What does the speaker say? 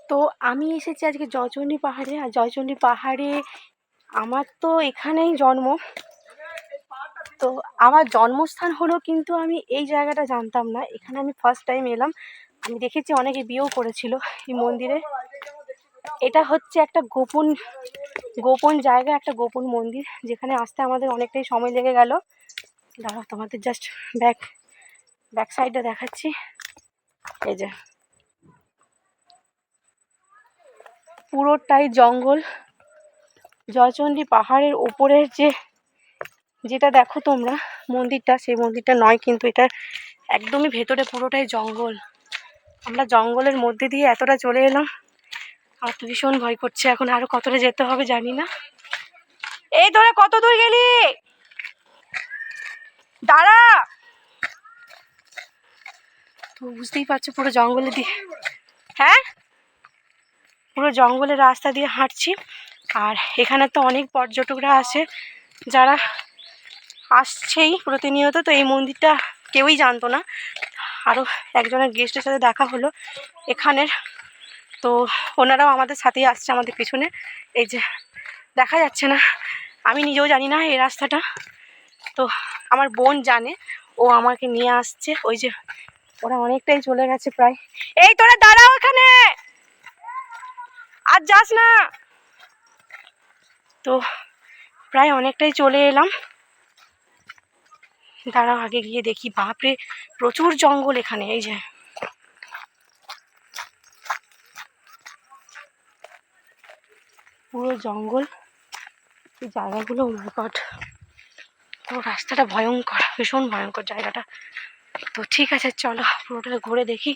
তো আমি এসেছি আজকে জয়চণ্ডী পাহাড়ে। আর জয়চণ্ডী পাহাড়ে আমার তো এখানেই জন্ম, তো আমার জন্মস্থান হলো, কিন্তু আমি এই জায়গাটা জানতাম না। এখানে আমি ফার্স্ট টাইম এলাম। আমি দেখেছি অনেকে বিয়েও করেছিল এই মন্দিরে। এটা হচ্ছে একটা গোপন জায়গা, একটা গোপন মন্দির, যেখানে আসতে আমাদের অনেকটাই সময় লেগে গেল। দাঁড়াও, তোমাদের জাস্ট ব্যাক সাইডটা দেখাচ্ছি। এই যে পুরোটাই জঙ্গল। জয়চণ্ডী পাহাড়ের ওপরের যেটা দেখো তোমরা মন্দিরটা, সেই মন্দিরটা নয়, কিন্তু এটা একদমই ভেতরে পুরোটাই জঙ্গল। আমরা জঙ্গলের মধ্যে দিয়ে এতটা চলে এলাম, আমার তো ভীষণ ভয় করছে। এখন আরো কতটা যেতে হবে জানি না। এই তোরা কত দূর গেলি? দাঁড়া। তো বুঝতেই পারছো পুরো জঙ্গলে দিয়ে, হ্যাঁ পুরো জঙ্গলের রাস্তা দিয়ে হাঁটছি। আর এখানে তো অনেক পর্যটকরা আসে, যারা আসছেই প্রতিনিয়ত। তো এই মন্দিরটা কেউই জানতো না। আরও একজনের গেস্টের সাথে দেখা হলো এখানের, তো ওনারাও আমাদের সাথেই আসছে, আমাদের পিছনে। এই যে দেখা যাচ্ছে না, আমি নিজেও জানি না এই রাস্তাটা। তো আমার বোন জানে, ও আমাকে নিয়ে আসছে। ওই যে ওরা অনেকটাই চলে গেছে প্রায়। এই তোরা দাঁড়াও এখানে, আর যাস না। তো প্রায় অনেকটাই চলে এলাম। দাঁড়াও আগে গিয়ে দেখি। বাপরে, প্রচুর জঙ্গল এখানে। এই যে পুরো জঙ্গল, এই জায়গাগুলো। ও মাই গড, পুরো রাস্তাটা ভয়ঙ্কর, ভীষণ ভয়ঙ্কর জায়গাটা। তো ঠিক আছে, চলো পুরোটা ঘুরে দেখি।